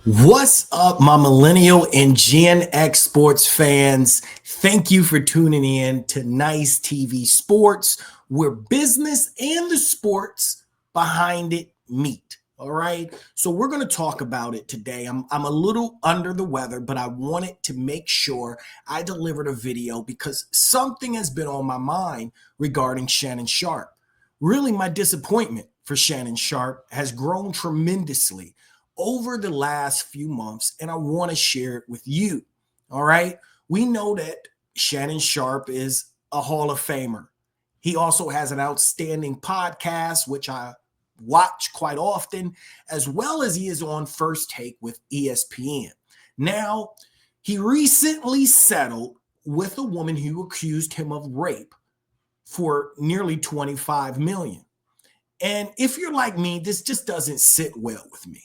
What's up, my millennial and Gen X sports fans? Thank you for tuning in to Nice TV Sports, where business and the sports behind it meet. All right. So we're going to talk about it today. I'm a little under the weather, but I wanted to make sure I delivered a video because something has been on my mind regarding Shannon Sharpe. Really, my disappointment for Shannon Sharpe has grown tremendously over the last few months, and I want to share it with you. All right. We know that Shannon Sharpe is a Hall of Famer. He also has an outstanding podcast, which I watch quite often, as well as he is on First Take with ESPN. Now, he recently settled with a woman who accused him of rape for nearly 25 million. And if you're like me, this just doesn't sit well with me.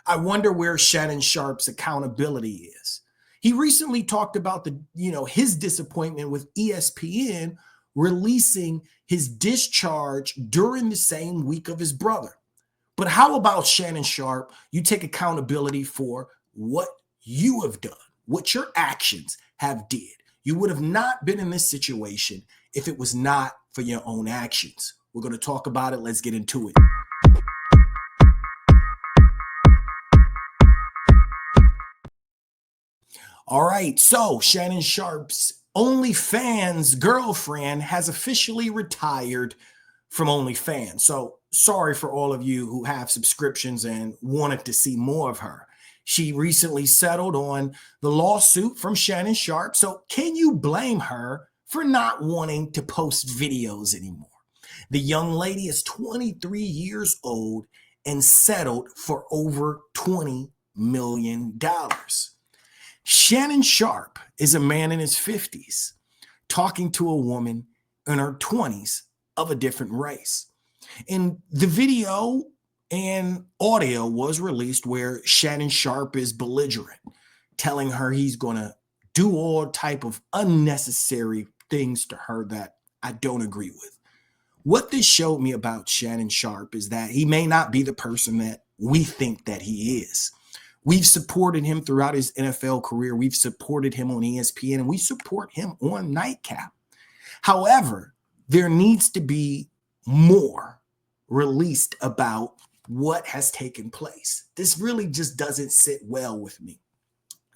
I wonder where Shannon Sharpe's accountability is. He recently talked about his disappointment with ESPN releasing his discharge during the same week of his brother. But how about Shannon Sharpe? You take accountability for what you have done, what your actions have did. You would have not been in this situation if it was not for your own actions. We're going to talk about it. Let's get into it. All right, so Shannon Sharpe's OnlyFans girlfriend has officially retired from OnlyFans. So sorry for all of you who have subscriptions and wanted to see more of her. She recently settled on the lawsuit from Shannon Sharpe. So can you blame her for not wanting to post videos anymore? The young lady is 23 years old and settled for over $20 million. Shannon Sharpe is a man in his 50s talking to a woman in her 20s of a different race. And the video and audio was released where Shannon Sharpe is belligerent, telling her he's going to do all type of unnecessary things to her that I don't agree with. What this showed me about Shannon Sharpe is that he may not be the person that we think that he is. We've supported him throughout his NFL career. We've supported him on ESPN, and we support him on Nightcap. However, there needs to be more released about what has taken place. This really just doesn't sit well with me.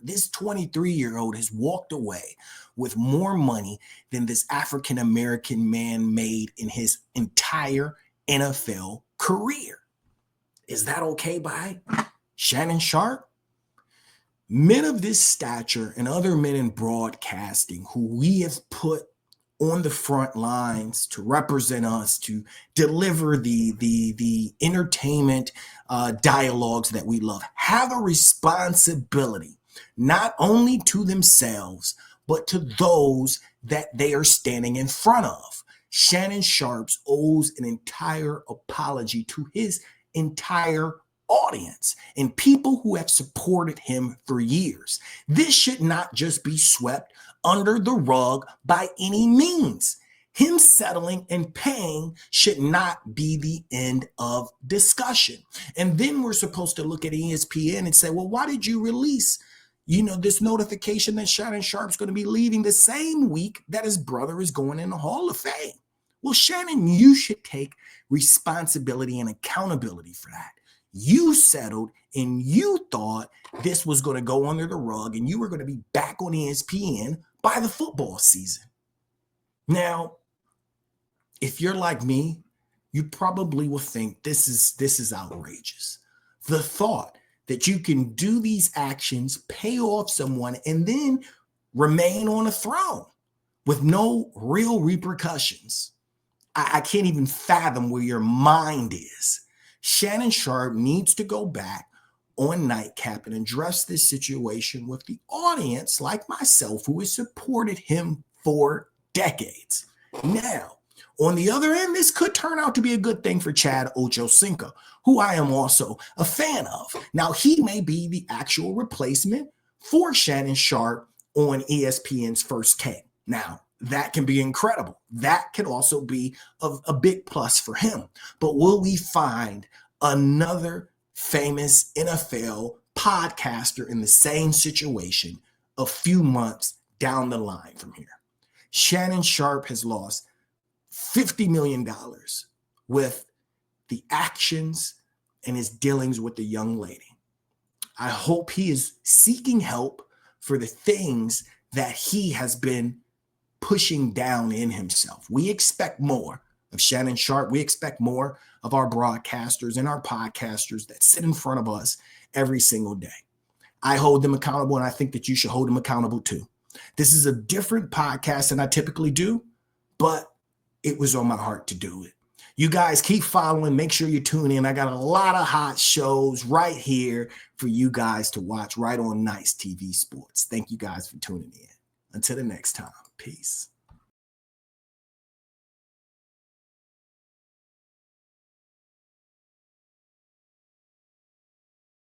This 23-year-old has walked away with more money than this African-American man made in his entire NFL career. Is that okay by Shannon Sharpe? Men of this stature and other men in broadcasting who we have put on the front lines to represent us, to deliver the entertainment dialogues that we love, have a responsibility not only to themselves, but to those that they are standing in front of. Shannon Sharpe owes an entire apology to his entire audience and people who have supported him for years. This should not just be swept under the rug by any means. Him settling and paying should not be the end of discussion. And then we're supposed to look at ESPN and say, well, why did you release this notification that Shannon Sharpe's going to be leaving the same week that his brother is going in the Hall of Fame? Well, Shannon, you should take responsibility and accountability for that. You settled and you thought this was going to go under the rug and you were going to be back on ESPN by the football season. Now, if you're like me, you probably will think this is outrageous. The thought that you can do these actions, pay off someone, and then remain on a throne with no real repercussions. I can't even fathom where your mind is. Shannon Sharpe needs to go back on Nightcap and address this situation with the audience like myself who has supported him for decades. Now, on the other end, this could turn out to be a good thing for Chad Ochocinco, who I am also a fan of. Now, he may be the actual replacement for Shannon Sharpe on ESPN's First Take. Now, that can be incredible. That could also be a big plus for him. But will we find another famous NFL podcaster in the same situation a few months down the line from here. Shannon Sharpe has lost $50 million with the actions and his dealings with the young lady. I hope he is seeking help for the things that he has been pushing down in himself. We expect more of Shannon Sharpe. We expect more of our broadcasters and our podcasters that sit in front of us every single day. I hold them accountable, and I think that you should hold them accountable too. This is a different podcast than I typically do, but it was on my heart to do it. You guys keep following. Make sure you tune in. I got a lot of hot shows right here for you guys to watch right on Nice TV Sports. Thank you guys for tuning in. Until the next time, peace.